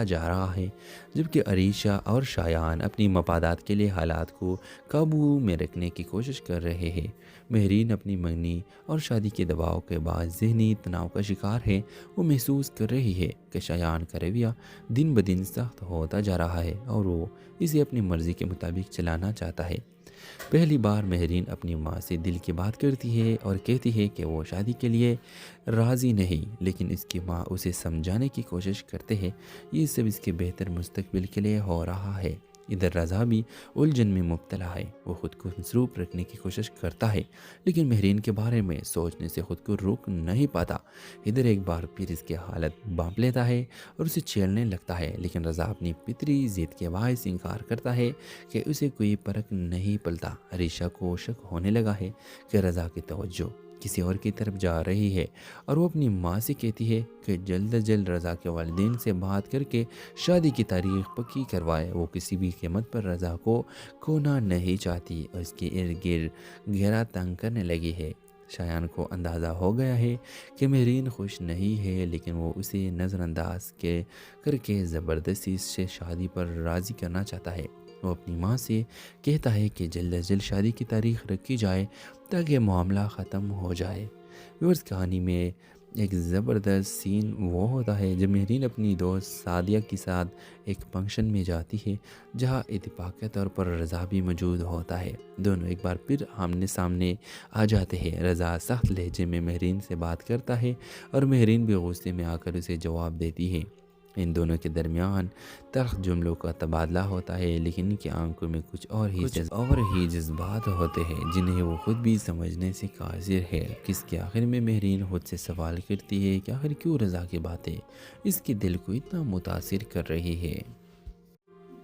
جا رہا ہے، جبکہ عریشہ اور شایان اپنی مفادات کے لیے حالات کو قابو میں رکھنے کی کوشش کر رہے ہیں۔ مہرین اپنی منگنی اور شادی کے دباؤ کے بعد ذہنی تناؤ کا شکار ہے۔ وہ محسوس کر رہی ہے کہ شایان کا رویہ دن بدن سخت ہوتا جا رہا ہے اور وہ اسے اپنی مرضی کے مطابق چلانا چاہتا ہے۔ پہلی بار مہرین اپنی ماں سے دل کی بات کرتی ہے اور کہتی ہے کہ وہ شادی کے لیے راضی نہیں، لیکن اس کی ماں اسے سمجھانے کی کوشش کرتے ہیں یہ سب اس کے بہتر مستقبل کے لیے ہو رہا ہے۔ ادھر رضا بھی الجھن میں مبتلا ہے۔ وہ خود کو مصروف رکھنے کی کوشش کرتا ہے لیکن مہرین کے بارے میں سوچنے سے خود کو روک نہیں پاتا۔ ادھر ایک بار پھر اس کی حالت بانپ لیتا ہے اور اسے چھیڑنے لگتا ہے، لیکن رضا اپنی فطری ضد کے باعث انکار کرتا ہے کہ اسے کوئی فرق نہیں پڑتا۔ عریشہ کو شک ہونے لگا ہے کہ رضا کی توجہ کسی اور کی طرف جا رہی ہے اور وہ اپنی ماں سے کہتی ہے کہ جلد از جلد رضا کے والدین سے بات کر کے شادی کی تاریخ پکی کروائے۔ وہ کسی بھی قیمت پر رضا کو کھونا نہیں چاہتی اور اس کے ارد گرد گھیرا تنگ کرنے لگی ہے۔ شایان کو اندازہ ہو گیا ہے کہ مہرین خوش نہیں ہے، لیکن وہ اسے نظر انداز کر کے زبردستی اس سے شادی پر راضی کرنا چاہتا ہے۔ وہ اپنی ماں سے کہتا ہے کہ جلد از جلد شادی کی تاریخ رکھی جائے تاکہ معاملہ ختم ہو جائے۔ ویورز، کہانی میں ایک زبردست سین وہ ہوتا ہے جب مہرین اپنی دوست سعدیہ کے ساتھ ایک فنکشن میں جاتی ہے جہاں اتفاقی طور پر رضا بھی موجود ہوتا ہے۔ دونوں ایک بار پھر آمنے سامنے آ جاتے ہیں۔ رضا سخت لہجے میں مہرین سے بات کرتا ہے اور مہرین بھی غصے میں آ کر اسے جواب دیتی ہے۔ ان دونوں کے درمیان تلخ جملوں کا تبادلہ ہوتا ہے، لیکن ان کی آنکھوں میں کچھ اور ہی جذبات ہوتے ہیں جنہیں وہ خود بھی سمجھنے سے قاصر ہے۔ کس کے آخر میں مہرین خود سے سوال کرتی ہے کہ آخر کیوں رضا کی باتیں اس کے دل کو اتنا متاثر کر رہی ہے۔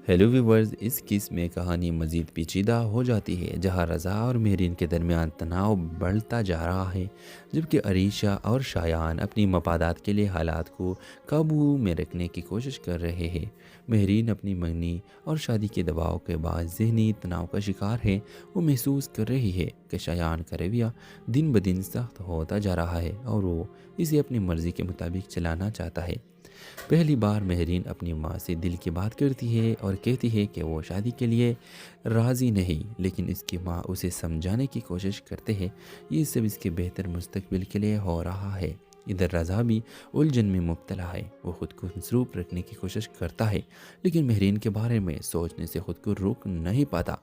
ہیلو ویورز، اس قسم میں کہانی مزید پیچیدہ ہو جاتی ہے جہاں رضا اور مہرین کے درمیان تناؤ بڑھتا جا رہا ہے، جبکہ عریشہ اور شایان اپنی مفادات کے لیے حالات کو قابو میں رکھنے کی کوشش کر رہے ہیں۔ مہرین اپنی منگنی اور شادی کے دباؤ کے بعد ذہنی تناؤ کا شکار ہے۔ وہ محسوس کر رہی ہے کہ شایان کا رویہ دن بدن سخت ہوتا جا رہا ہے اور وہ اسے اپنی مرضی کے مطابق چلانا چاہتا ہے۔ پہلی بار مہرین اپنی ماں سے دل کی بات کرتی ہے اور کہتی ہے کہ وہ شادی کے لیے راضی نہیں، لیکن اس کی ماں اسے سمجھانے کی کوشش کرتے ہیں یہ سب اس کے بہتر مستقبل کے لیے ہو رہا ہے۔ ادھر رضا بھی الجھن میں مبتلا ہے۔ وہ خود کو مصروف رکھنے کی کوشش کرتا ہے لیکن مہرین کے بارے میں سوچنے سے خود کو روک نہیں پاتا۔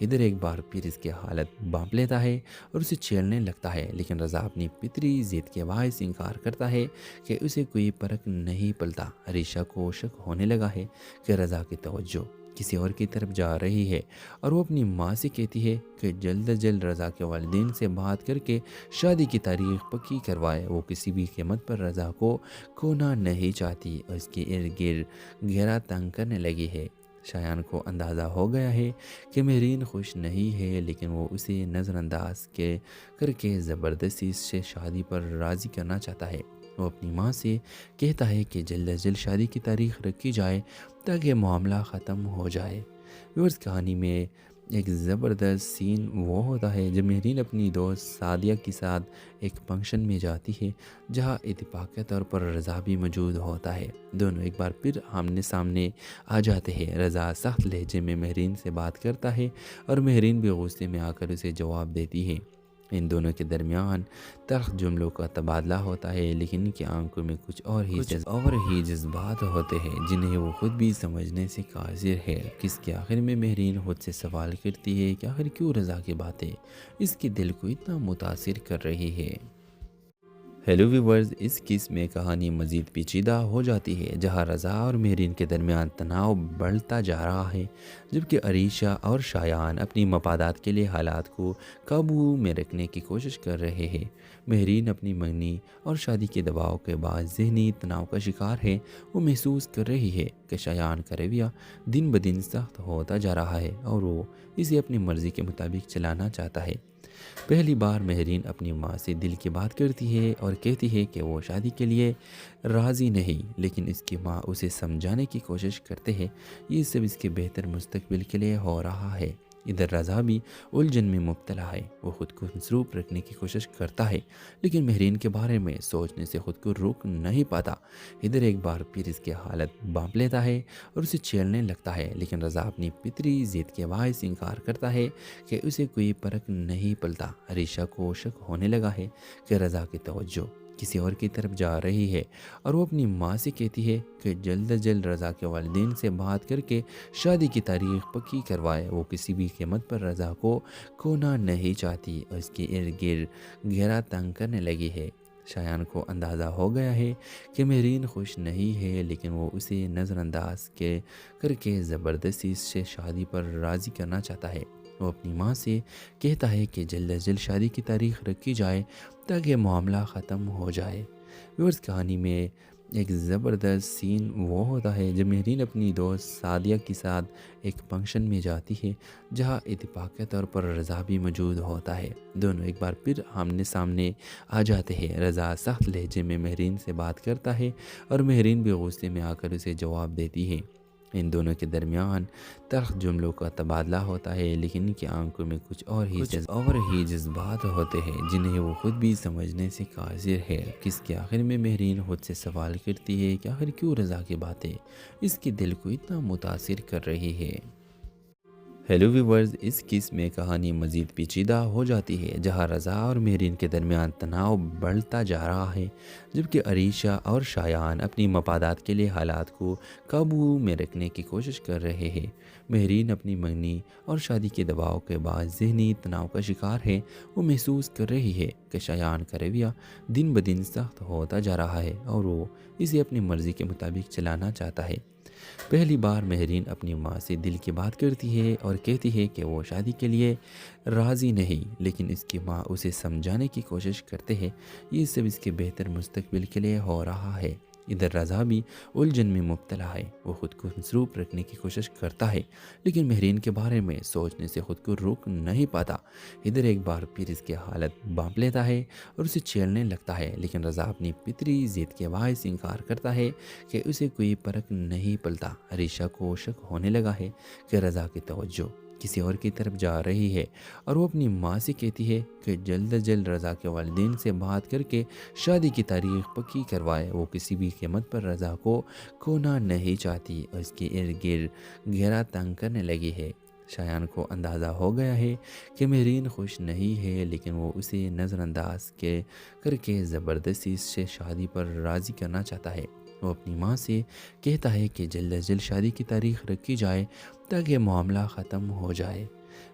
ادھر ایک بار پھر اس کی حالت بانپ لیتا ہے اور اسے چھیڑنے لگتا ہے، لیکن رضا اپنی فطری ضد کے باعث انکار کرتا ہے کہ اسے کوئی فرق نہیں پڑتا۔ عریشہ کو شک ہونے لگا ہے کہ رضا کی توجہ کسی اور کی طرف جا رہی ہے اور وہ اپنی ماں سے کہتی ہے کہ جلد از جلد رضا کے والدین سے بات کر کے شادی کی تاریخ پکی کروائے۔ وہ کسی بھی قیمت پر رضا کو کھونا نہیں چاہتی اور اس کے ارد گرد گھیرا تنگ کرنے لگی ہے۔ شایان کو اندازہ ہو گیا ہے کہ مہرین خوش نہیں ہے، لیکن وہ اسے نظر انداز کر کے زبردستی اس سے شادی پر راضی کرنا چاہتا ہے۔ وہ اپنی ماں سے کہتا ہے کہ جلد از جلد شادی کی تاریخ رکھی جائے تاکہ معاملہ ختم ہو جائے۔ ویورز، کہانی میں ایک زبردست سین وہ ہوتا ہے جب مہرین اپنی دوست سعدیہ کے ساتھ ایک فنکشن میں جاتی ہے جہاں اتفاقی طور پر رضا بھی موجود ہوتا ہے۔ دونوں ایک بار پھر آمنے سامنے آ جاتے ہیں۔ رضا سخت لہجے میں مہرین سے بات کرتا ہے اور مہرین بھی غصے میں آ کر اسے جواب دیتی ہے۔ ان دونوں کے درمیان تلخ جملوں کا تبادلہ ہوتا ہے، لیکن ان کی آنکھوں میں کچھ اور ہی جذبات ہوتے ہیں جنہیں وہ خود بھی سمجھنے سے قاصر ہے۔ کس کے آخر میں مہرین خود سے سوال کرتی ہے کہ آخر کیوں رضا کی باتیں اس کے دل کو اتنا متاثر کر رہی ہے۔ ہیلو ویورز، اس قسم میں کہانی مزید پیچیدہ ہو جاتی ہے جہاں رضا اور مہرین کے درمیان تناؤ بڑھتا جا رہا ہے، جبکہ عریشہ اور شایان اپنی مفادات کے لیے حالات کو قابو میں رکھنے کی کوشش کر رہے ہیں۔ مہرین اپنی منگنی اور شادی کے دباؤ کے بعد ذہنی تناؤ کا شکار ہے۔ وہ محسوس کر رہی ہے کہ شایان کا رویہ دن بدن سخت ہوتا جا رہا ہے اور وہ اسے اپنی مرضی کے مطابق چلانا چاہتا ہے۔ پہلی بار مہرین اپنی ماں سے دل کی بات کرتی ہے اور کہتی ہے کہ وہ شادی کے لیے راضی نہیں، لیکن اس کی ماں اسے سمجھانے کی کوشش کرتے ہیں یہ سب اس کے بہتر مستقبل کے لیے ہو رہا ہے۔ ادھر رضا بھی الجھن میں مبتلا ہے، وہ خود کو مصروف رکھنے کی کوشش کرتا ہے لیکن مہرین کے بارے میں سوچنے سے خود کو روک نہیں پاتا۔ ادھر ایک بار پھر اس کی حالت بانپ لیتا ہے اور اسے چھیڑنے لگتا ہے، لیکن رضا اپنی فطری ضد کے باعث انکار کرتا ہے کہ اسے کوئی فرق نہیں پڑتا۔ عریشہ کو شک ہونے لگا ہے کہ رضا کی توجہ کسی اور کی طرف جا رہی ہے اور وہ اپنی ماں سے کہتی ہے کہ جلد از جلد رضا کے والدین سے بات کر کے شادی کی تاریخ پکی کروائے۔ وہ کسی بھی قیمت پر رضا کو کھونا نہیں چاہتی اور اس کے ارد گرد گھیرا تنگ کرنے لگی ہے۔ شایان کو اندازہ ہو گیا ہے کہ مہرین خوش نہیں ہے، لیکن وہ اسے نظر انداز کر کے زبردستی اس سے شادی پر راضی کرنا چاہتا ہے۔ وہ اپنی ماں سے کہتا ہے کہ جلد از جلد شادی کی تاریخ رکھی جائے تاکہ معاملہ ختم ہو جائے۔ ویورز، کہانی میں ایک زبردست سین وہ ہوتا ہے جب مہرین اپنی دوست سعدیہ کے ساتھ ایک فنکشن میں جاتی ہے جہاں اتفاقی طور پر رضا بھی موجود ہوتا ہے۔ دونوں ایک بار پھر آمنے سامنے آ جاتے ہیں۔ رضا سخت لہجے میں مہرین سے بات کرتا ہے اور مہرین بھی غصے میں آ کر اسے جواب دیتی ہے۔ ان دونوں کے درمیان تلخ جملوں کا تبادلہ ہوتا ہے، لیکن ان کی آنکھوں میں کچھ اور ہی جذبات ہوتے ہیں جنہیں وہ خود بھی سمجھنے سے قاصر ہے۔ کس کے آخر میں مہرین خود سے سوال کرتی ہے کہ آخر کیوں رضا کی باتیں اس کے دل کو اتنا متاثر کر رہی ہے۔ ہیلو ویورز، اس قسم میں کہانی مزید پیچیدہ ہو جاتی ہے جہاں رضا اور مہرین کے درمیان تناؤ بڑھتا جا رہا ہے، جبکہ عریشہ اور شایان اپنی مفادات کے لیے حالات کو قابو میں رکھنے کی کوشش کر رہے ہیں۔ مہرین اپنی منگنی اور شادی کے دباؤ کے بعد ذہنی تناؤ کا شکار ہے۔ وہ محسوس کر رہی ہے کہ شایان کا رویہ دن بدن سخت ہوتا جا رہا ہے اور وہ اسے اپنی مرضی کے مطابق چلانا چاہتا ہے۔ پہلی بار مہرین اپنی ماں سے دل کی بات کرتی ہے اور کہتی ہے کہ وہ شادی کے لیے راضی نہیں، لیکن اس کی ماں اسے سمجھانے کی کوشش کرتے ہیں یہ سب اس کے بہتر مستقبل کے لیے ہو رہا ہے۔ ادھر رضا بھی الجھن میں مبتلا ہے، وہ خود کو مصروف رکھنے کی کوشش کرتا ہے لیکن مہرین کے بارے میں سوچنے سے خود کو روک نہیں پاتا۔ ادھر ایک بار پھر اس کی حالت بانپ لیتا ہے اور اسے چھیڑنے لگتا ہے، لیکن رضا اپنی فطری ضد کے باعث انکار کرتا ہے کہ اسے کوئی فرق نہیں پڑتا۔ عریشہ کو شک ہونے لگا ہے کہ رضا کی توجہ کسی اور کی طرف جا رہی ہے اور وہ اپنی ماں سے کہتی ہے کہ جلد از جلد رضا کے والدین سے بات کر کے شادی کی تاریخ پکی کروائے۔ وہ کسی بھی قیمت پر رضا کو کھونا نہیں چاہتی اور اس کے ارد گرد گھیرا تنگ کرنے لگی ہے۔ شایان کو اندازہ ہو گیا ہے کہ مہرین خوش نہیں ہے، لیکن وہ اسے نظر انداز کر کے زبردستی اس سے شادی پر راضی کرنا چاہتا ہے۔ وہ اپنی ماں سے کہتا ہے کہ جلد از جلد شادی کی تاریخ رکھی جائے تاکہ معاملہ ختم ہو جائے۔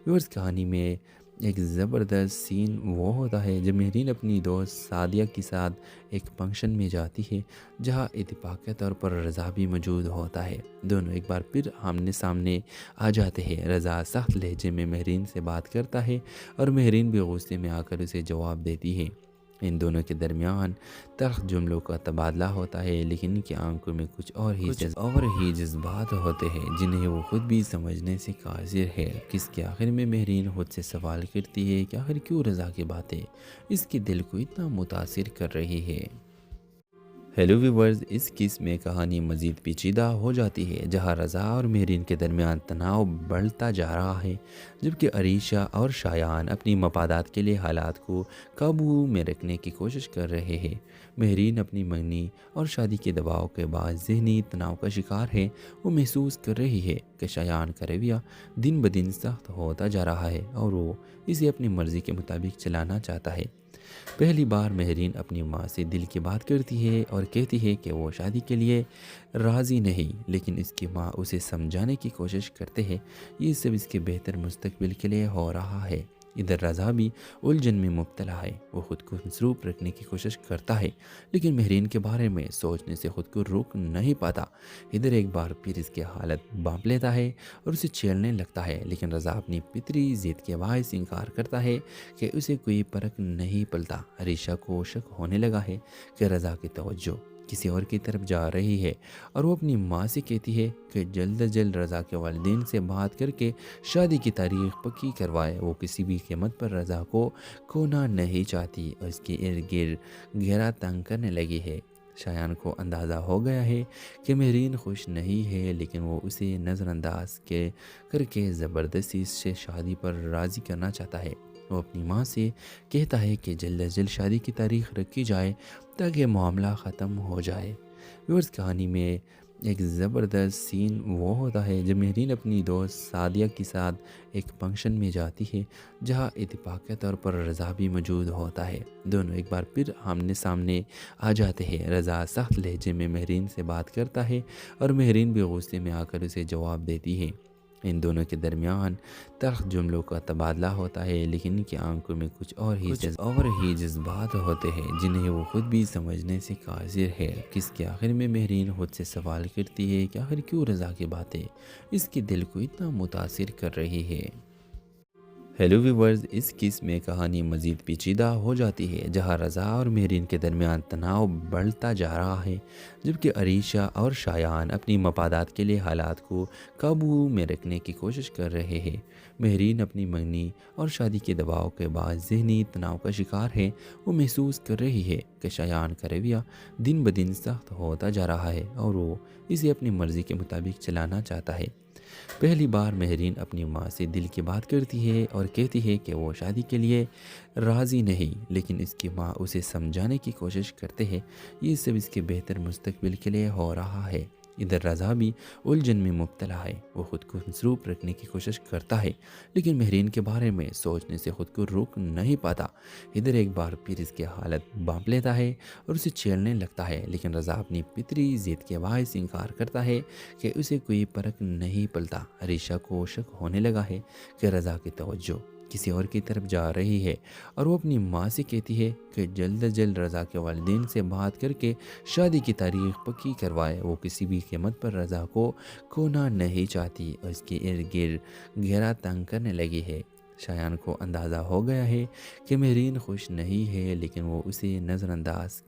ویورز، کہانی میں ایک زبردست سین وہ ہوتا ہے جب مہرین اپنی دوست سعدیہ کے ساتھ ایک فنکشن میں جاتی ہے جہاں اتفاقی طور پر رضا بھی موجود ہوتا ہے۔ دونوں ایک بار پھر آمنے سامنے آ جاتے ہیں۔ رضا سخت لہجے میں مہرین سے بات کرتا ہے اور مہرین بھی غصے میں آ کر اسے جواب دیتی ہے۔ ان دونوں کے درمیان تلخ جملوں کا تبادلہ ہوتا ہے، لیکن ان کی آنکھوں میں کچھ اور ہی جذبات ہوتے ہیں جنہیں وہ خود بھی سمجھنے سے قاصر ہے۔ کس کے آخر میں مہرین خود سے سوال کرتی ہے کہ آخر کیوں رضا کی باتیں اس کے دل کو اتنا متاثر کر رہی ہے۔ ہیلو ویورز، اس قسم میں کہانی مزید پیچیدہ ہو جاتی ہے جہاں رضا اور مہرین کے درمیان تناؤ بڑھتا جا رہا ہے، جبکہ عریشہ اور شایان اپنی مفادات کے لیے حالات کو قابو میں رکھنے کی کوشش کر رہے ہیں۔ مہرین اپنی منگنی اور شادی کے دباؤ کے بعد ذہنی تناؤ کا شکار ہے۔ وہ محسوس کر رہی ہے کہ شایان کا رویہ دن بدن سخت ہوتا جا رہا ہے اور وہ اسے اپنی مرضی کے مطابق چلانا چاہتا ہے۔ پہلی بار مہرین اپنی ماں سے دل کی بات کرتی ہے اور کہتی ہے کہ وہ شادی کے لیے راضی نہیں، لیکن اس کی ماں اسے سمجھانے کی کوشش کرتے ہیں یہ سب اس کے بہتر مستقبل کے لیے ہو رہا ہے۔ ادھر رضا بھی الجھن میں مبتلا ہے، وہ خود کو مصروف رکھنے کی کوشش کرتا ہے لیکن مہرین کے بارے میں سوچنے سے خود کو روک نہیں پاتا۔ ادھر ایک بار پھر اس کی حالت بانپ لیتا ہے اور اسے چھیڑنے لگتا ہے، لیکن رضا اپنی فطری ضد کے باعث انکار کرتا ہے کہ اسے کوئی فرق نہیں پڑتا۔ عریشہ کو شک ہونے لگا ہے کہ رضا کی توجہ کسی اور کی طرف جا رہی ہے اور وہ اپنی ماں سے کہتی ہے کہ جلد از جلد رضا کے والدین سے بات کر کے شادی کی تاریخ پکی کروائے۔ وہ کسی بھی قیمت پر رضا کو کھونا نہیں چاہتی اور اس کے ارد گرد گھیرا تنگ کرنے لگی ہے۔ شایان کو اندازہ ہو گیا ہے کہ مہرین خوش نہیں ہے، لیکن وہ اسے نظر انداز کر کے زبردستی سے شادی پر راضی کرنا چاہتا ہے۔ وہ اپنی ماں سے کہتا ہے کہ جلد از جلد شادی کی تاریخ رکھی جائے تاکہ معاملہ ختم ہو جائے۔ ویورز، کہانی میں ایک زبردست سین وہ ہوتا ہے جب مہرین اپنی دوست سعدیہ کے ساتھ ایک فنکشن میں جاتی ہے جہاں اتفاقی طور پر رضا بھی موجود ہوتا ہے۔ دونوں ایک بار پھر آمنے سامنے آ جاتے ہیں۔ رضا سخت لہجے میں مہرین سے بات کرتا ہے اور مہرین بھی غصے میں آ کر اسے جواب دیتی ہے۔ ان دونوں کے درمیان تلخ جملوں کا تبادلہ ہوتا ہے، لیکن ان کی آنکھوں میں کچھ اور ہی جذبات ہوتے ہیں جنہیں وہ خود بھی سمجھنے سے قاصر ہے۔ کس کے آخر میں مہرین خود سے سوال کرتی ہے کہ آخر کیوں رضا کی باتیں اس کے دل کو اتنا متاثر کر رہی ہے۔ ہیلو ویورز، اس قسم میں کہانی مزید پیچیدہ ہو جاتی ہے جہاں رضا اور مہرین کے درمیان تناؤ بڑھتا جا رہا ہے، جبکہ عریشہ اور شایان اپنی مفادات کے لیے حالات کو قابو میں رکھنے کی کوشش کر رہے ہیں۔ مہرین اپنی منگنی اور شادی کے دباؤ کے بعد ذہنی تناؤ کا شکار ہے۔ وہ محسوس کر رہی ہے کہ شایان کا رویہ دن بدن سخت ہوتا جا رہا ہے اور وہ اسے اپنی مرضی کے مطابق چلانا چاہتا ہے۔ پہلی بار مہرین اپنی ماں سے دل کی بات کرتی ہے اور کہتی ہے کہ وہ شادی کے لیے راضی نہیں، لیکن اس کی ماں اسے سمجھانے کی کوشش کرتے ہیں یہ سب اس کے بہتر مستقبل کے لیے ہو رہا ہے۔ ادھر رضا بھی الجھن میں مبتلا ہے۔ وہ خود کو مصروف رکھنے کی کوشش کرتا ہے لیکن مہرین کے بارے میں سوچنے سے خود کو روک نہیں پاتا۔ ادھر ایک بار پھر اس کی حالت بانپ لیتا ہے اور اسے چھیڑنے لگتا ہے، لیکن رضا اپنی فطری ضد کے باعث انکار کرتا ہے کہ اسے کوئی فرق نہیں پڑتا۔ عریشہ کو شک ہونے لگا ہے کہ رضا کی توجہ کسی اور کی طرف جا رہی ہے اور وہ اپنی ماں سے کہتی ہے کہ جلد از جلد رضا کے والدین سے بات کر کے شادی کی تاریخ پکی کروائے۔ وہ کسی بھی قیمت پر رضا کو کھونا نہیں چاہتی اور اس کے ارد گرد گھیرا تنگ کرنے لگی ہے۔ شایان کو اندازہ ہو گیا ہے کہ مہرین خوش نہیں ہے، لیکن وہ اسے نظر انداز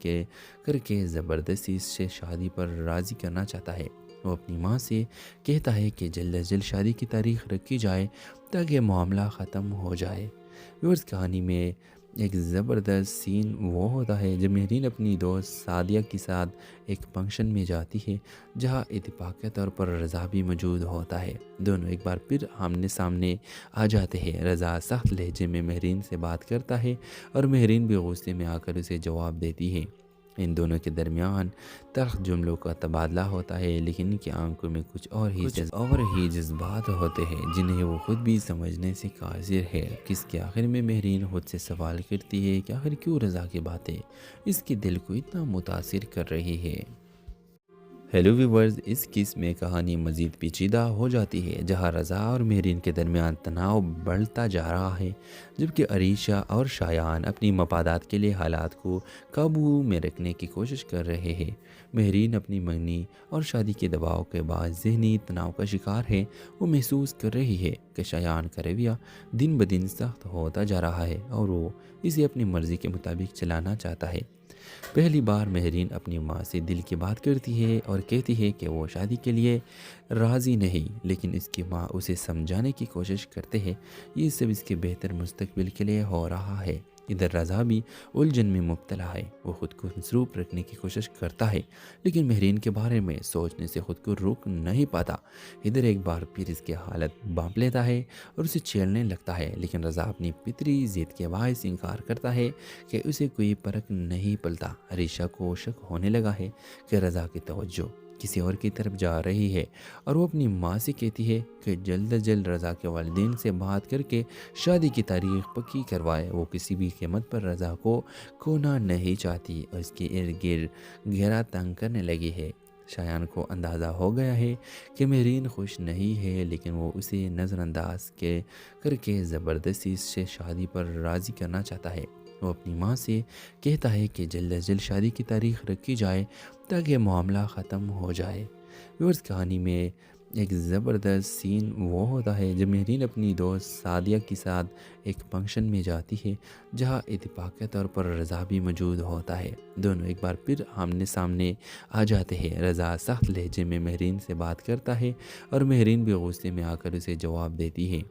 کر کے زبردستی سے شادی پر راضی کرنا چاہتا ہے۔ وہ اپنی ماں سے کہتا ہے کہ جلد از جلد شادی کی تاریخ رکھی جائے تاکہ معاملہ ختم ہو جائے۔ ویورز، کہانی میں ایک زبردست سین وہ ہوتا ہے جب مہرین اپنی دوست سعدیہ کے ساتھ ایک فنکشن میں جاتی ہے جہاں اتفاقی طور پر رضا بھی موجود ہوتا ہے۔ دونوں ایک بار پھر آمنے سامنے آ جاتے ہیں۔ رضا سخت لہجے میں مہرین سے بات کرتا ہے اور مہرین بھی غصے میں آ کر اسے جواب دیتی ہے۔ ان دونوں کے درمیان تلخ جملوں کا تبادلہ ہوتا ہے، لیکن ان کی آنکھوں میں کچھ اور ہی جذبات ہوتے ہیں جنہیں وہ خود بھی سمجھنے سے قاصر ہے۔ کس کے آخر میں مہرین خود سے سوال کرتی ہے کہ آخر کیوں رضا کی باتیں اس کے دل کو اتنا متاثر کر رہی ہے۔ ہیلو ویورز، اس قسم میں کہانی مزید پیچیدہ ہو جاتی ہے جہاں رضا اور مہرین کے درمیان تناؤ بڑھتا جا رہا ہے، جبکہ عریشہ اور شایان اپنی مفادات کے لیے حالات کو قابو میں رکھنے کی کوشش کر رہے ہیں۔ مہرین اپنی منگنی اور شادی کے دباؤ کے بعد ذہنی تناؤ کا شکار ہے۔ وہ محسوس کر رہی ہے کہ شایان کا رویہ دن بدن سخت ہوتا جا رہا ہے اور وہ اسے اپنی مرضی کے مطابق چلانا چاہتا ہے۔ پہلی بار مہرین اپنی ماں سے دل کی بات کرتی ہے اور کہتی ہے کہ وہ شادی کے لیے راضی نہیں، لیکن اس کی ماں اسے سمجھانے کی کوشش کرتے ہیں یہ سب اس کے بہتر مستقبل کے لیے ہو رہا ہے۔ ادھر رضا بھی الجھن میں مبتلا ہے۔ وہ خود کو مصروف رکھنے کی کوشش کرتا ہے لیکن مہرین کے بارے میں سوچنے سے خود کو روک نہیں پاتا۔ ادھر ایک بار پھر اس کی حالت بانپ لیتا ہے اور اسے چھیڑنے لگتا ہے، لیکن رضا اپنی فطری ضد کے باعث انکار کرتا ہے کہ اسے کوئی فرق نہیں پڑتا۔ عریشہ کو شک ہونے لگا ہے کہ رضا کی توجہ کسی اور کی طرف جا رہی ہے اور وہ اپنی ماں سے کہتی ہے کہ جلد از جلد رضا کے والدین سے بات کر کے شادی کی تاریخ پکی کروائے۔ وہ کسی بھی قیمت پر رضا کو کھونا نہیں چاہتی اور اس کے ارد گرد گھیرا تنگ کرنے لگی ہے۔ شایان کو اندازہ ہو گیا ہے کہ مہرین خوش نہیں ہے، لیکن وہ اسے نظر انداز کر کے زبردستی سے شادی پر راضی کرنا چاہتا ہے۔ وہ اپنی ماں سے کہتا ہے کہ جلد از جلد شادی کی تاریخ رکھی جائے تاکہ معاملہ ختم ہو جائے۔ ویورز، کہانی میں ایک زبردست سین وہ ہوتا ہے جب مہرین اپنی دوست سعدیہ کے ساتھ ایک فنکشن میں جاتی ہے جہاں اتفاقی طور پر رضا بھی موجود ہوتا ہے۔ دونوں ایک بار پھر آمنے سامنے آ جاتے ہیں۔ رضا سخت لہجے میں مہرین سے بات کرتا ہے اور مہرین بھی غصے میں آ کر اسے جواب دیتی ہے۔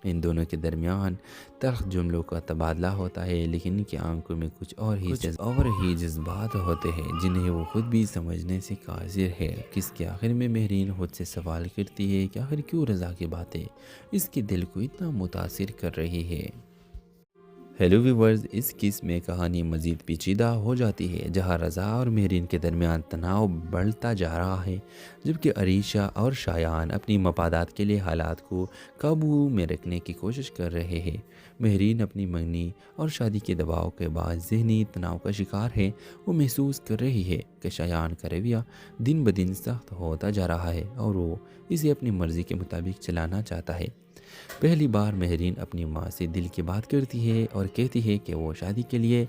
ان دونوں کے درمیان تلخ جملوں کا تبادلہ ہوتا ہے، لیکن ان کی آنکھوں میں کچھ اور ہی جذبات ہوتے ہیں جنہیں وہ خود بھی سمجھنے سے قاصر ہے۔ کس کے آخر میں مہرین خود سے سوال کرتی ہے کہ آخر کیوں رضا کی باتیں اس کے دل کو اتنا متاثر کر رہی ہے۔ ہیلو ویورز، اس قسم میں کہانی مزید پیچیدہ ہو جاتی ہے، جہاں رضا اور مہرین کے درمیان تناؤ بڑھتا جا رہا ہے، جبکہ عریشہ اور شایان اپنی مفادات کے لیے حالات کو قابو میں رکھنے کی کوشش کر رہے ہیں۔ مہرین اپنی منگنی اور شادی کے دباؤ کے بعد ذہنی تناؤ کا شکار ہے۔ وہ محسوس کر رہی ہے کہ شایان کا رویہ دن بدن سخت ہوتا جا رہا ہے اور وہ اسے اپنی مرضی کے مطابق چلانا چاہتا ہے۔ پہلی بار مہرین اپنی ماں سے دل کی بات کرتی ہے اور کہتی ہے کہ وہ شادی کے لیے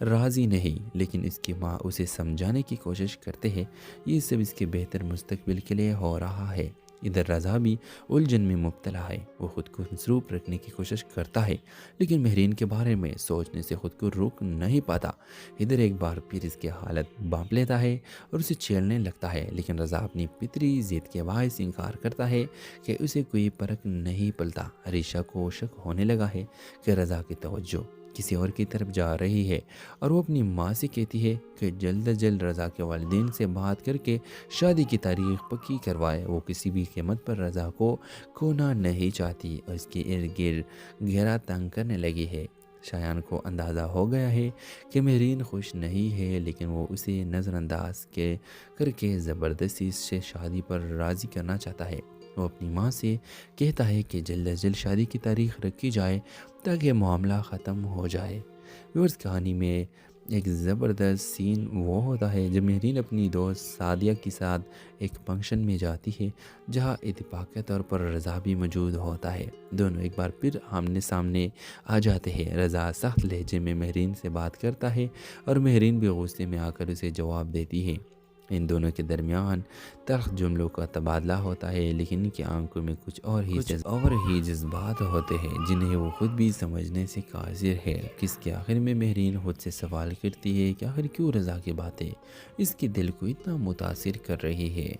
راضی نہیں، لیکن اس کی ماں اسے سمجھانے کی کوشش کرتے ہیں یہ سب اس کے بہتر مستقبل کے لیے ہو رہا ہے۔ ادھر رضا بھی الجھن میں مبتلا ہے۔ وہ خود کو مصروف رکھنے کی کوشش کرتا ہے، لیکن مہرین کے بارے میں سوچنے سے خود کو روک نہیں پاتا۔ ادھر ایک بار پھر اس کی حالت بانپ لیتا ہے اور اسے چھیڑنے لگتا ہے، لیکن رضا اپنی فطری ضد کے باعث انکار کرتا ہے کہ اسے کوئی فرق نہیں پڑتا۔ عریشہ کو شک ہونے لگا ہے کہ رضا کی توجہ کسی اور کی طرف جا رہی ہے، اور وہ اپنی ماں سے کہتی ہے کہ جلد از جلد رضا کے والدین سے بات کر کے شادی کی تاریخ پکی کروائے۔ وہ کسی بھی قیمت پر رضا کو کھونا نہیں چاہتی اور اس کے ارد گرد گھیرا تنگ کرنے لگی ہے۔ شایان کو اندازہ ہو گیا ہے کہ مہرین خوش نہیں ہے، لیکن وہ اسے نظر انداز کر کے زبردستی اس سے شادی پر راضی کرنا چاہتا ہے۔ وہ اپنی ماں سے کہتا ہے کہ جلد از جلد شادی کی تاریخ رکھی جائے تاکہ معاملہ ختم ہو جائے۔ ویورز، کہانی میں ایک زبردست سین وہ ہوتا ہے جب مہرین اپنی دوست سعدیہ کے ساتھ ایک فنکشن میں جاتی ہے، جہاں اتفاقی طور پر رضا بھی موجود ہوتا ہے۔ دونوں ایک بار پھر آمنے سامنے آ جاتے ہیں۔ رضا سخت لہجے میں مہرین سے بات کرتا ہے اور مہرین بھی غصے میں آ کر اسے جواب دیتی ہے۔ ان دونوں کے درمیان تلخ جملوں کا تبادلہ ہوتا ہے، لیکن ان کی آنکھوں میں کچھ اور ہی جذبات ہوتے ہیں جنہیں وہ خود بھی سمجھنے سے قاصر ہے۔ کس کے آخر میں مہرین خود سے سوال کرتی ہے کہ آخر کیوں رضا کی باتیں اس کے دل کو اتنا متاثر کر رہی ہے۔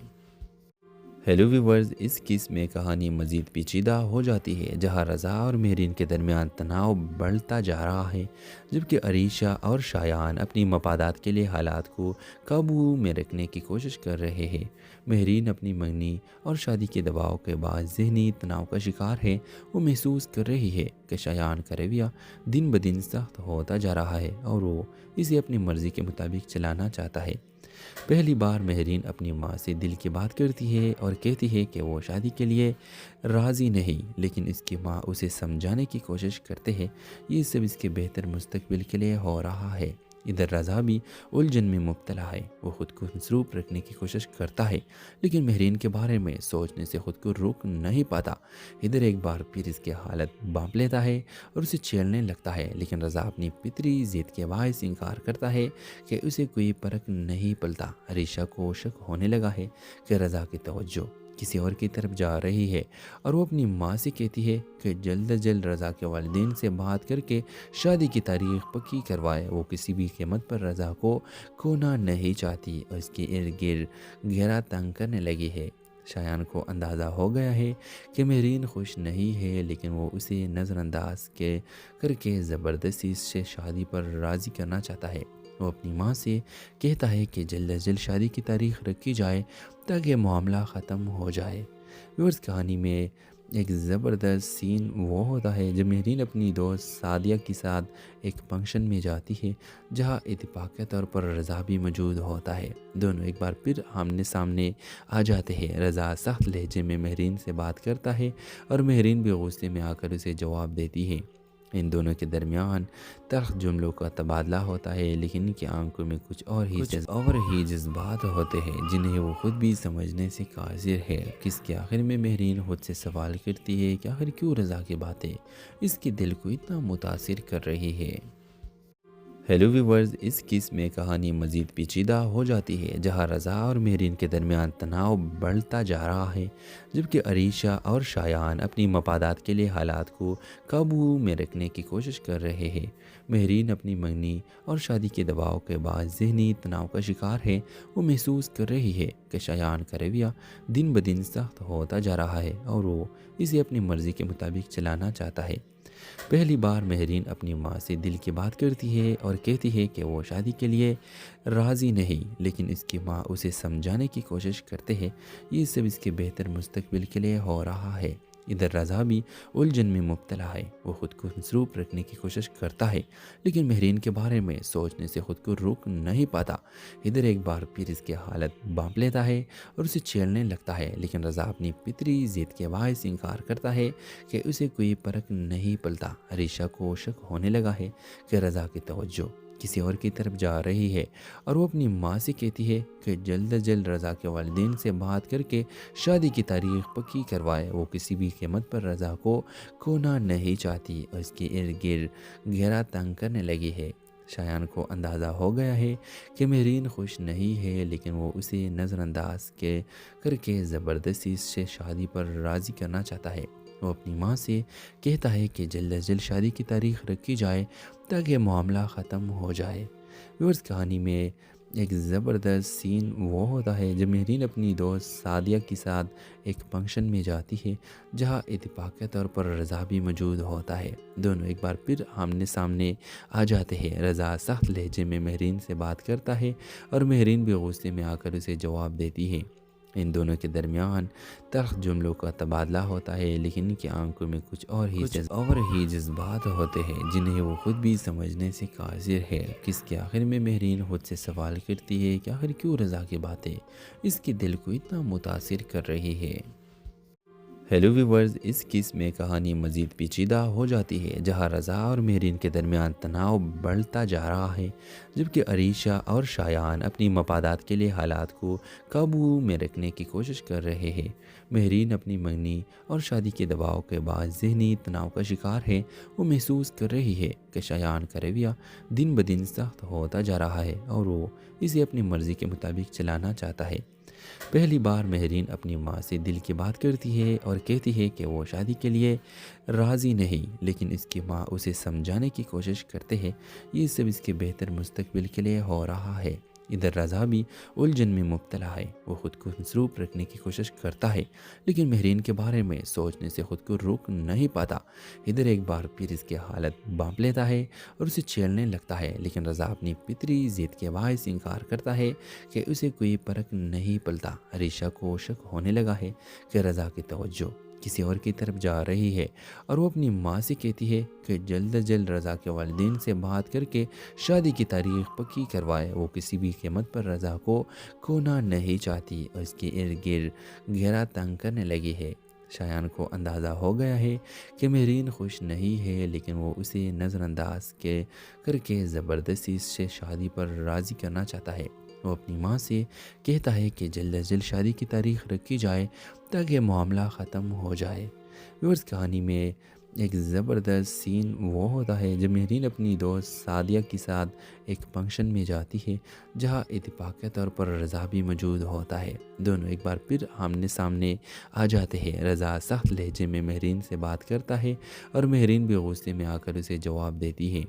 ہیلو ویورز، اس قسم میں کہانی مزید پیچیدہ ہو جاتی ہے، جہاں رضا اور مہرین کے درمیان تناؤ بڑھتا جا رہا ہے، جبکہ عریشہ اور شایان اپنی مفادات کے لیے حالات کو قابو میں رکھنے کی کوشش کر رہے ہیں۔ مہرین اپنی منگنی اور شادی کے دباؤ کے بعد ذہنی تناؤ کا شکار ہے۔ وہ محسوس کر رہی ہے کہ شایان کا رویہ دن بدن سخت ہوتا جا رہا ہے اور وہ اسے اپنی مرضی کے مطابق چلانا چاہتا ہے۔ پہلی بار مہرین اپنی ماں سے دل کی بات کرتی ہے اور کہتی ہے کہ وہ شادی کے لیے راضی نہیں، لیکن اس کی ماں اسے سمجھانے کی کوشش کرتے ہیں یہ سب اس کے بہتر مستقبل کے لیے ہو رہا ہے۔ ادھر رضا بھی الجھن میں مبتلا ہے۔ وہ خود کو مصروف رکھنے کی کوشش کرتا ہے، لیکن مہرین کے بارے میں سوچنے سے خود کو روک نہیں پاتا۔ ادھر ایک بار پھر اس کی حالت بانپ لیتا ہے اور اسے چھیڑنے لگتا ہے، لیکن رضا اپنی فطری ضد کے باعث انکار کرتا ہے کہ اسے کوئی فرق نہیں پڑتا۔ عریشہ کو شک ہونے لگا ہے کہ رضا کی توجہ کسی اور کی طرف جا رہی ہے، اور وہ اپنی ماں سے کہتی ہے کہ جلد از جلد رضا کے والدین سے بات کر کے شادی کی تاریخ پکی کروائے۔ وہ کسی بھی قیمت پر رضا کو کھونا نہیں چاہتی اور اس کے ارد گرد گھیرا تنگ کرنے لگی ہے۔ شایان کو اندازہ ہو گیا ہے کہ مہرین خوش نہیں ہے، لیکن وہ اسے نظر انداز کر کے زبردستی اس سے شادی پر راضی کرنا چاہتا ہے۔ وہ اپنی ماں سے کہتا ہے کہ جلد از جلد شادی کی تاریخ رکھی جائے تاکہ معاملہ ختم ہو جائے۔ ویورز، کہانی میں ایک زبردست سین وہ ہوتا ہے جب مہرین اپنی دوست سعدیہ کے ساتھ ایک فنکشن میں جاتی ہے، جہاں اتفاقی طور پر رضا بھی موجود ہوتا ہے۔ دونوں ایک بار پھر آمنے سامنے آ جاتے ہیں۔ رضا سخت لہجے میں مہرین سے بات کرتا ہے اور مہرین بھی غصے میں آ کر اسے جواب دیتی ہے۔ ان دونوں کے درمیان تلخ جملوں کا تبادلہ ہوتا ہے، لیکن ان کی آنکھوں میں کچھ اور ہی جذبات ہوتے ہیں جنہیں وہ خود بھی سمجھنے سے قاصر ہے۔ کس کے آخر میں مہرین خود سے سوال کرتی ہے کہ آخر کیوں رضا کی باتیں اس کے دل کو اتنا متاثر کر رہی ہے۔ ہیلو ویورز، اس کیس میں کہانی مزید پیچیدہ ہو جاتی ہے جہاں رضا اور مہرین کے درمیان تناؤ بڑھتا جا رہا ہے، جبکہ عریشہ اور شایان اپنی مفادات کے لیے حالات کو قابو میں رکھنے کی کوشش کر رہے ہیں۔ مہرین اپنی منگنی اور شادی کے دباؤ کے بعد ذہنی تناؤ کا شکار ہے۔ وہ محسوس کر رہی ہے کہ شایان کا رویہ دن بدن سخت ہوتا جا رہا ہے اور وہ اسے اپنی مرضی کے مطابق چلانا چاہتا ہے۔ پہلی بار مہرین اپنی ماں سے دل کی بات کرتی ہے اور کہتی ہے کہ وہ شادی کے لیے راضی نہیں، لیکن اس کی ماں اسے سمجھانے کی کوشش کرتے ہیں یہ سب اس کے بہتر مستقبل کے لیے ہو رہا ہے۔ ادھر رضا بھی الجھن میں مبتلا ہے۔ وہ خود کو مصروف رکھنے کی کوشش کرتا ہے لیکن مہرین کے بارے میں سوچنے سے خود کو روک نہیں پاتا۔ ادھر ایک بار پھر اس کی حالت بانپ لیتا ہے اور اسے چھیڑنے لگتا ہے، لیکن رضا اپنی فطری ضد کے باعث انکار کرتا ہے کہ اسے کوئی فرق نہیں پڑتا۔ عریشہ کو شک ہونے لگا ہے کہ رضا کی توجہ کسی اور کی طرف جا رہی ہے اور وہ اپنی ماں سے کہتی ہے کہ جلد از جلد رضا کے والدین سے بات کر کے شادی کی تاریخ پکی کروائے۔ وہ کسی بھی قیمت پر رضا کو کھونا نہیں چاہتی اور اس کے ارد گرد گھیرا تنگ کرنے لگی ہے۔ شایان کو اندازہ ہو گیا ہے کہ مہرین خوش نہیں ہے، لیکن وہ اسے نظر انداز کر کے زبردستی اس سے شادی پر راضی کرنا چاہتا ہے۔ وہ اپنی ماں سے کہتا ہے کہ جلد از جلد شادی کی تاریخ رکھی جائے تاکہ معاملہ ختم ہو جائے۔ ویورز، کہانی میں ایک زبردست سین وہ ہوتا ہے جب مہرین اپنی دوست سعدیہ کے ساتھ ایک فنکشن میں جاتی ہے جہاں اتفاقی طور پر رضا بھی موجود ہوتا ہے۔ دونوں ایک بار پھر آمنے سامنے آ جاتے ہیں۔ رضا سخت لہجے میں مہرین سے بات کرتا ہے اور مہرین بھی غصے میں آ کر اسے جواب دیتی ہے۔ ان دونوں کے درمیان تلخ جملوں کا تبادلہ ہوتا ہے، لیکن ان کی آنکھوں میں کچھ اور ہی جذبات ہوتے ہیں جنہیں وہ خود بھی سمجھنے سے قاصر ہے۔ کس کے آخر میں مہرین خود سے سوال کرتی ہے کہ آخر کیوں رضا کی باتیں اس کے دل کو اتنا متاثر کر رہی ہے۔ ہیلو ویورز، اس کیس میں کہانی مزید پیچیدہ ہو جاتی ہے جہاں رضا اور مہرین کے درمیان تناؤ بڑھتا جا رہا ہے، جبکہ عریشہ اور شایان اپنی مفادات کے لیے حالات کو قابو میں رکھنے کی کوشش کر رہے ہیں۔ مہرین اپنی منگنی اور شادی کے دباؤ کے بعد ذہنی تناؤ کا شکار ہے۔ وہ محسوس کر رہی ہے کہ شایان کا رویہ دن بدن سخت ہوتا جا رہا ہے اور وہ اسے اپنی مرضی کے مطابق چلانا چاہتا ہے۔ پہلی بار مہرین اپنی ماں سے دل کی بات کرتی ہے اور کہتی ہے کہ وہ شادی کے لیے راضی نہیں، لیکن اس کی ماں اسے سمجھانے کی کوشش کرتے ہیں یہ سب اس کے بہتر مستقبل کے لیے ہو رہا ہے۔ ادھر رضا بھی الجھن میں مبتلا ہے۔ وہ خود کو مصروف رکھنے کی کوشش کرتا ہے لیکن مہرین کے بارے میں سوچنے سے خود کو روک نہیں پاتا۔ ادھر ایک بار پھر اس کی حالت بانپ لیتا ہے اور اسے چھیڑنے لگتا ہے، لیکن رضا اپنی فطری ضد کے باعث انکار کرتا ہے کہ اسے کوئی فرق نہیں پڑتا۔ عریشہ کو شک ہونے لگا ہے کہ رضا کی توجہ کسی اور کی طرف جا رہی ہے اور وہ اپنی ماں سے کہتی ہے کہ جلد از جلد رضا کے والدین سے بات کر کے شادی کی تاریخ پکی کروائے۔ وہ کسی بھی قیمت پر رضا کو کھونا نہیں چاہتی اور اس کے ارد گرد گھیرا تنگ کرنے لگی ہے۔ شایان کو اندازہ ہو گیا ہے کہ مہرین خوش نہیں ہے، لیکن وہ اسے نظر انداز کر کے زبردستی اس سے شادی پر راضی کرنا چاہتا ہے۔ وہ اپنی ماں سے کہتا ہے کہ جلد از جلد شادی کی تاریخ رکھی جائے تاکہ معاملہ ختم ہو جائے۔ ویورز، کہانی میں ایک زبردست سین وہ ہوتا ہے جب مہرین اپنی دوست سعدیہ کے ساتھ ایک فنکشن میں جاتی ہے جہاں اتفاقی طور پر رضا بھی موجود ہوتا ہے۔ دونوں ایک بار پھر آمنے سامنے آ جاتے ہیں۔ رضا سخت لہجے میں مہرین سے بات کرتا ہے اور مہرین بھی غصے میں آ کر اسے جواب دیتی ہے۔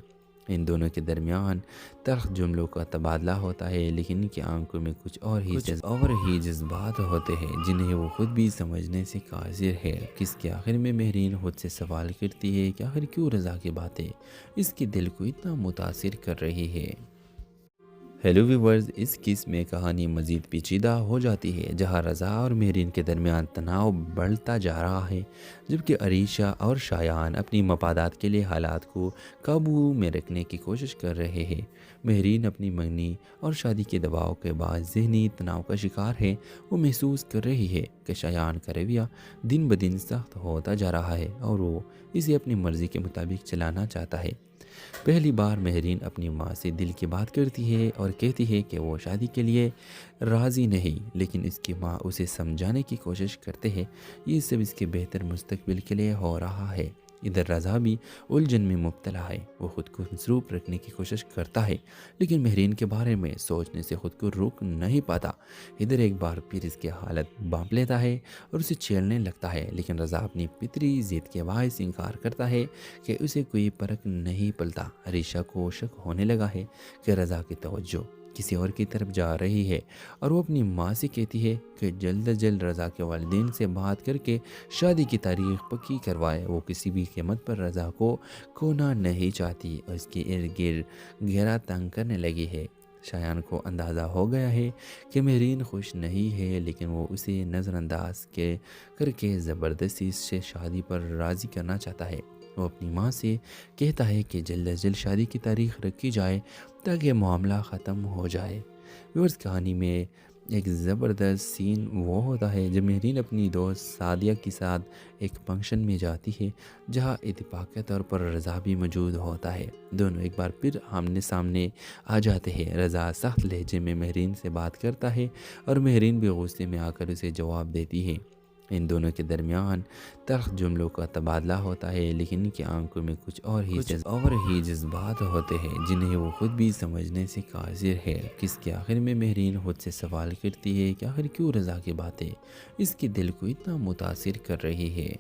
ان دونوں کے درمیان تلخ جملوں کا تبادلہ ہوتا ہے، لیکن ان کی آنکھوں میں کچھ اور ہی جذبات ہوتے ہیں جنہیں وہ خود بھی سمجھنے سے قاصر ہے۔ کس کے آخر میں مہرین خود سے سوال کرتی ہے کہ آخر کیوں رضا کی باتیں اس کے دل کو اتنا متاثر کر رہی ہے۔ ہیلو ویورز، اس کیس میں کہانی مزید پیچیدہ ہو جاتی ہے جہاں رضا اور مہرین کے درمیان تناؤ بڑھتا جا رہا ہے، جبکہ عریشہ اور شایان اپنی مفادات کے لیے حالات کو قابو میں رکھنے کی کوشش کر رہے ہیں۔ مہرین اپنی منگنی اور شادی کے دباؤ کے بعد ذہنی تناؤ کا شکار ہے۔ وہ محسوس کر رہی ہے کہ شایان کا رویہ دن بدن سخت ہوتا جا رہا ہے اور وہ اسے اپنی مرضی کے مطابق چلانا چاہتا ہے۔ پہلی بار مہرین اپنی ماں سے دل کی بات کرتی ہے اور کہتی ہے کہ وہ شادی کے لیے راضی نہیں، لیکن اس کی ماں اسے سمجھانے کی کوشش کرتے ہیں یہ سب اس کے بہتر مستقبل کے لیے ہو رہا ہے۔ ادھر رضا بھی الجھن میں مبتلا ہے، وہ خود کو مصروف رکھنے کی کوشش کرتا ہے لیکن مہرین کے بارے میں سوچنے سے خود کو روک نہیں پاتا۔ ادھر ایک بار پھر اس کی حالت بانپ لیتا ہے اور اسے چھیڑنے لگتا ہے لیکن رضا اپنی فطری ضد کے باعث انکار کرتا ہے کہ اسے کوئی فرق نہیں پڑتا۔ عریشہ کو شک ہونے لگا ہے کہ رضا کی توجہ کسی اور کی طرف جا رہی ہے اور وہ اپنی ماں سے کہتی ہے کہ جلد از جلد رضا کے والدین سے بات کر کے شادی کی تاریخ پکی کروائے۔ وہ کسی بھی قیمت پر رضا کو کھونا نہیں چاہتی اور اس کے ارد گرد گھیرا تنگ کرنے لگی ہے۔ شایان کو اندازہ ہو گیا ہے کہ مہرین خوش نہیں ہے لیکن وہ اسے نظر انداز کر کے زبردستی سے شادی پر راضی کرنا چاہتا ہے۔ وہ اپنی ماں سے کہتا ہے کہ جلد از جلد شادی کی تاریخ رکھی جائے تاکہ معاملہ ختم ہو جائے۔ ویورز، کہانی میں ایک زبردست سین وہ ہوتا ہے جب مہرین اپنی دوست سعدیہ کے ساتھ ایک فنکشن میں جاتی ہے جہاں اتفاقی طور پر رضا بھی موجود ہوتا ہے۔ دونوں ایک بار پھر آمنے سامنے آ جاتے ہیں۔ رضا سخت لہجے میں مہرین سے بات کرتا ہے اور مہرین بھی غصے میں آ کر اسے جواب دیتی ہے۔ ان دونوں کے درمیان تلخ جملوں کا تبادلہ ہوتا ہے لیکن ان کی آنکھوں میں کچھ اور ہی جذبات ہوتے ہیں جنہیں وہ خود بھی سمجھنے سے قاصر ہے۔ کس کے آخر میں مہرین خود سے سوال کرتی ہے کہ آخر کیوں رضا کی باتیں اس کے دل کو اتنا متاثر کر رہی ہے۔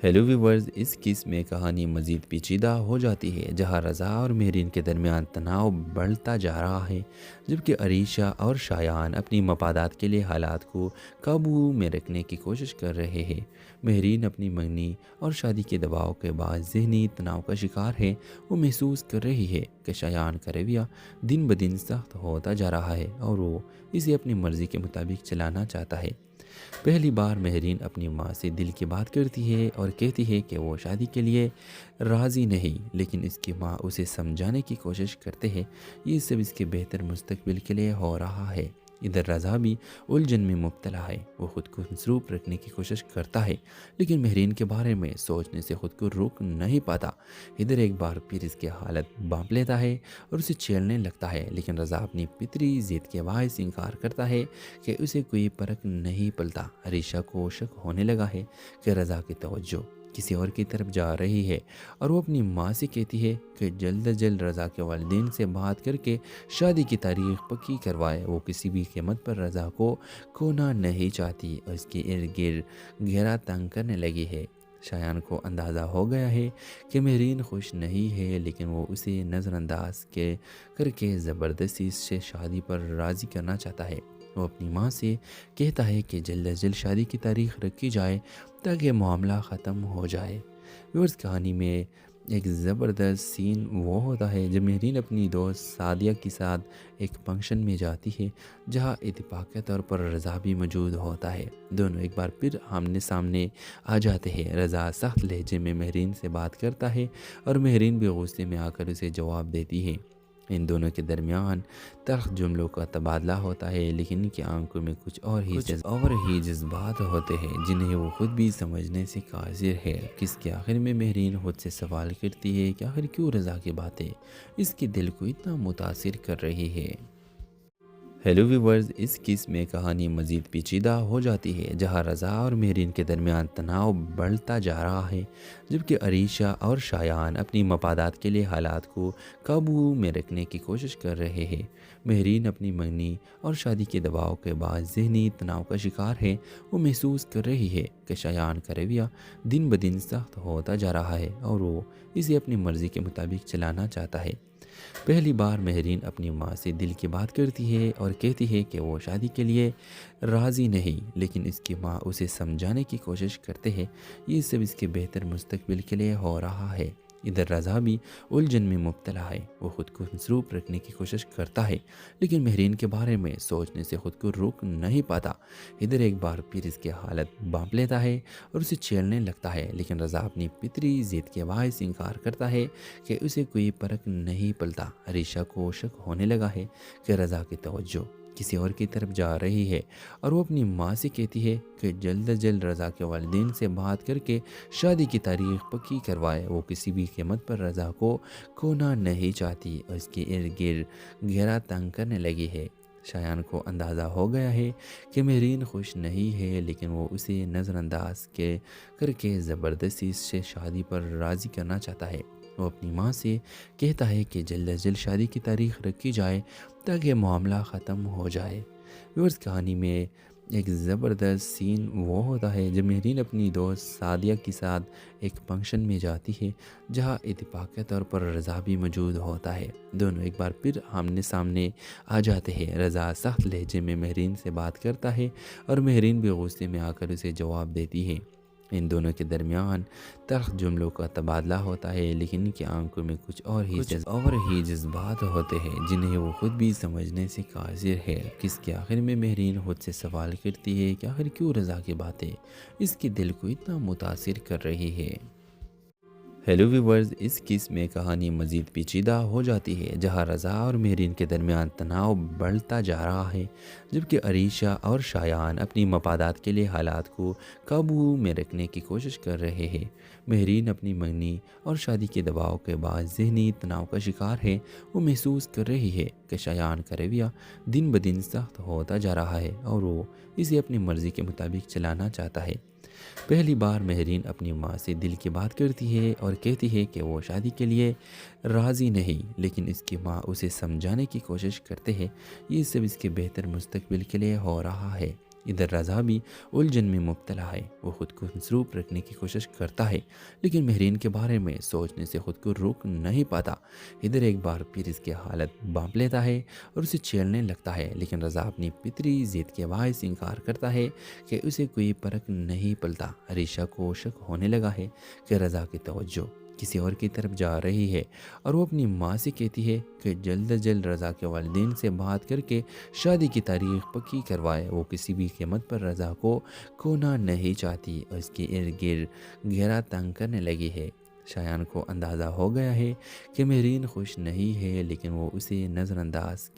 ہیلو ویورز، اس قسم میں کہانی مزید پیچیدہ ہو جاتی ہے جہاں رضا اور مہرین کے درمیان تناؤ بڑھتا جا رہا ہے جبکہ عریشہ اور شایان اپنی مفادات کے لیے حالات کو قابو میں رکھنے کی کوشش کر رہے ہیں۔ مہرین اپنی منگنی اور شادی کے دباؤ کے بعد ذہنی تناؤ کا شکار ہے۔ وہ محسوس کر رہی ہے کہ شایان کا رویہ دن بدن سخت ہوتا جا رہا ہے اور وہ اسے اپنی مرضی کے مطابق چلانا چاہتا ہے۔ پہلی بار مہرین اپنی ماں سے دل کی بات کرتی ہے اور کہتی ہے کہ وہ شادی کے لیے راضی نہیں لیکن اس کی ماں اسے سمجھانے کی کوشش کرتے ہیں یہ سب اس کے بہتر مستقبل کے لیے ہو رہا ہے۔ ادھر رضا بھی الجھن میں مبتلا ہے، وہ خود کو مصروف رکھنے کی کوشش کرتا ہے لیکن مہرین کے بارے میں سوچنے سے خود کو روک نہیں پاتا۔ ادھر ایک بار پھر اس کی حالت بانپ لیتا ہے اور اسے چھیڑنے لگتا ہے لیکن رضا اپنی فطری ضد کے باعث انکار کرتا ہے کہ اسے کوئی فرق نہیں پڑتا۔ عریشہ کو شک ہونے لگا ہے کہ رضا کی توجہ کسی اور کی طرف جا رہی ہے اور وہ اپنی ماں سے کہتی ہے کہ جلد از جلد رضا کے والدین سے بات کر کے شادی کی تاریخ پکی کروائے۔ وہ کسی بھی قیمت پر رضا کو کھونا نہیں چاہتی اور اس کے ارد گرد گھیرا تنگ کرنے لگی ہے۔ شایان کو اندازہ ہو گیا ہے کہ مہرین خوش نہیں ہے لیکن وہ اسے نظر انداز کر کے زبردستی سے شادی پر راضی کرنا چاہتا ہے۔ وہ اپنی ماں سے کہتا ہے کہ جلد از جلد شادی کی تاریخ رکھی جائے تاکہ معاملہ ختم ہو جائے۔ ویورز، کہانی میں ایک زبردست سین وہ ہوتا ہے جب مہرین اپنی دوست سعدیہ کے ساتھ ایک فنکشن میں جاتی ہے جہاں اتفاقی طور پر رضا بھی موجود ہوتا ہے۔ دونوں ایک بار پھر آمنے سامنے آ جاتے ہیں۔ رضا سخت لہجے میں مہرین سے بات کرتا ہے اور مہرین بھی غصے میں آ کر اسے جواب دیتی ہے۔ ان دونوں کے درمیان تلخ جملوں کا تبادلہ ہوتا ہے لیکن ان کی آنکھوں میں کچھ اور ہی جذبات ہوتے ہیں جنہیں وہ خود بھی سمجھنے سے قاصر ہے۔ کس کے آخر میں مہرین خود سے سوال کرتی ہے کہ آخر کیوں رضا کی باتیں اس کے دل کو اتنا متاثر کر رہی ہے۔ ہیلو ویورز، اس قسم میں کہانی مزید پیچیدہ ہو جاتی ہے جہاں رضا اور مہرین کے درمیان تناؤ بڑھتا جا رہا ہے جبکہ عریشہ اور شایان اپنی مفادات کے لیے حالات کو قابو میں رکھنے کی کوشش کر رہے ہیں۔ مہرین اپنی منگنی اور شادی کے دباؤ کے بعد ذہنی تناؤ کا شکار ہے۔ وہ محسوس کر رہی ہے کہ شایان کا رویہ دن بدن سخت ہوتا جا رہا ہے اور وہ اسے اپنی مرضی کے مطابق چلانا چاہتا ہے۔ پہلی بار مہرین اپنی ماں سے دل کی بات کرتی ہے اور کہتی ہے کہ وہ شادی کے لیے راضی نہیں لیکن اس کی ماں اسے سمجھانے کی کوشش کرتے ہیں یہ سب اس کے بہتر مستقبل کے لیے ہو رہا ہے۔ ادھر رضا بھی الجھن میں مبتلا ہے، وہ خود کو مصروف رکھنے کی کوشش کرتا ہے لیکن مہرین کے بارے میں سوچنے سے خود کو روک نہیں پاتا۔ ادھر ایک بار پھر اس کی حالت بانپ لیتا ہے اور اسے چھیڑنے لگتا ہے لیکن رضا اپنی فطری ضد کے باعث انکار کرتا ہے کہ اسے کوئی فرق نہیں پڑتا۔ عریشہ کو شک ہونے لگا ہے کہ رضا کی توجہ کسی اور کی طرف جا رہی ہے اور وہ اپنی ماں سے کہتی ہے کہ جلد از جلد رضا کے والدین سے بات کر کے شادی کی تاریخ پکی کروائے۔ وہ کسی بھی قیمت پر رضا کو کھونا نہیں چاہتی اور اس کے ارد گرد گھیرا تنگ کرنے لگی ہے۔ شایان کو اندازہ ہو گیا ہے کہ مہرین خوش نہیں ہے، لیکن وہ اسے نظر انداز کر کے زبردستی اس سے شادی پر راضی کرنا چاہتا ہے۔ وہ اپنی ماں سے کہتا ہے کہ جلد از جلد شادی کی تاریخ رکھی جائے تاکہ معاملہ ختم ہو جائے۔ ویورز، کہانی میں ایک زبردست سین وہ ہوتا ہے جب مہرین اپنی دوست سعدیہ کے ساتھ ایک فنکشن میں جاتی ہے جہاں اتفاقی طور پر رضا بھی موجود ہوتا ہے۔ دونوں ایک بار پھر آمنے سامنے آ جاتے ہیں۔ رضا سخت لہجے میں مہرین سے بات کرتا ہے اور مہرین بھی غصے میں آ کر اسے جواب دیتی ہے۔ ان دونوں کے درمیان تلخ جملوں کا تبادلہ ہوتا ہے، لیکن ان کی آنکھوں میں کچھ اور ہی جذبات ہوتے ہیں جنہیں وہ خود بھی سمجھنے سے قاصر ہے۔ کس کے آخر میں مہرین خود سے سوال کرتی ہے کہ آخر کیوں رضا کی باتیں اس کے دل کو اتنا متاثر کر رہی ہے۔ ہیلو ویورز، اس کیس میں کہانی مزید پیچیدہ ہو جاتی ہے جہاں رضا اور مہرین کے درمیان تناؤ بڑھتا جا رہا ہے، جبکہ عریشہ اور شایان اپنی مفادات کے لیے حالات کو قابو میں رکھنے کی کوشش کر رہے ہیں۔ مہرین اپنی منگنی اور شادی کے دباؤ کے بعد ذہنی تناؤ کا شکار ہے۔ وہ محسوس کر رہی ہے کہ شایان کا رویہ دن بدن سخت ہوتا جا رہا ہے اور وہ اسے اپنی مرضی کے مطابق چلانا چاہتا ہے۔ پہلی بار مہرین اپنی ماں سے دل کی بات کرتی ہے اور کہتی ہے کہ وہ شادی کے لیے راضی نہیں، لیکن اس کی ماں اسے سمجھانے کی کوشش کرتے ہیں یہ سب اس کے بہتر مستقبل کے لیے ہو رہا ہے۔ ادھر رضا بھی الجھن میں مبتلا ہے۔ وہ خود کو مصروف رکھنے کی کوشش کرتا ہے، لیکن مہرین کے بارے میں سوچنے سے خود کو روک نہیں پاتا۔ ادھر ایک بار پھر اس کی حالت بانپ لیتا ہے اور اسے چھیڑنے لگتا ہے، لیکن رضا اپنی فطری ضد کے باعث انکار کرتا ہے کہ اسے کوئی فرق نہیں پڑتا۔ عریشہ کو شک ہونے لگا ہے کہ رضا کی توجہ کسی اور کی طرف جا رہی ہے اور وہ اپنی ماں سے کہتی ہے کہ جلد از جلد رضا کے والدین سے بات کر کے شادی کی تاریخ پکی کروائے۔ وہ کسی بھی قیمت پر رضا کو کھونا نہیں چاہتی اور اس کے ارد گرد گھیرا تنگ کرنے لگی ہے۔ شایان کو اندازہ ہو گیا ہے کہ مہرین خوش نہیں ہے، لیکن وہ اسے نظر انداز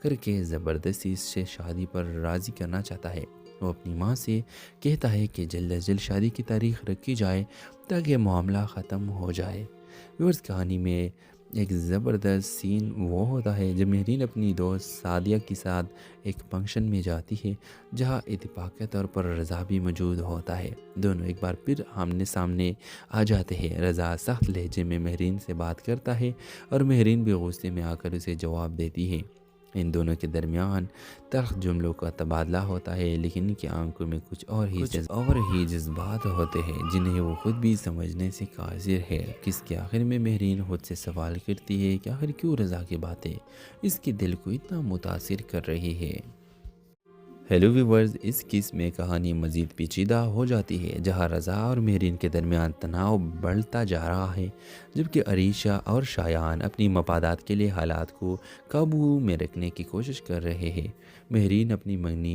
کر کے زبردستی اس سے شادی پر راضی کرنا چاہتا ہے۔ وہ اپنی ماں سے کہتا ہے کہ جلد از جلد شادی کی تاریخ رکھی جائے تاکہ معاملہ ختم ہو جائے۔ ویورز، کہانی میں ایک زبردست سین وہ ہوتا ہے جب مہرین اپنی دوست سعدیہ کے ساتھ ایک فنکشن میں جاتی ہے جہاں اتفاقی طور پر رضا بھی موجود ہوتا ہے۔ دونوں ایک بار پھر آمنے سامنے آ جاتے ہیں۔ رضا سخت لہجے میں مہرین سے بات کرتا ہے اور مہرین بھی غصے میں آ کر اسے جواب دیتی ہے۔ ان دونوں کے درمیان تلخ جملوں کا تبادلہ ہوتا ہے، لیکن ان کی آنکھوں میں کچھ اور ہی جذبات ہوتے ہیں جنہیں وہ خود بھی سمجھنے سے قاصر ہے۔ کس کے آخر میں مہرین خود سے سوال کرتی ہے کہ آخر کیوں رضا کی باتیں اس کے دل کو اتنا متاثر کر رہی ہے۔ ہیلو ویورز، اس کیس میں کہانی مزید پیچیدہ ہو جاتی ہے جہاں رضا اور مہرین کے درمیان تناؤ بڑھتا جا رہا ہے، جبکہ عریشہ اور شایان اپنی مفادات کے لیے حالات کو قابو میں رکھنے کی کوشش کر رہے ہیں۔ مہرین اپنی منگنی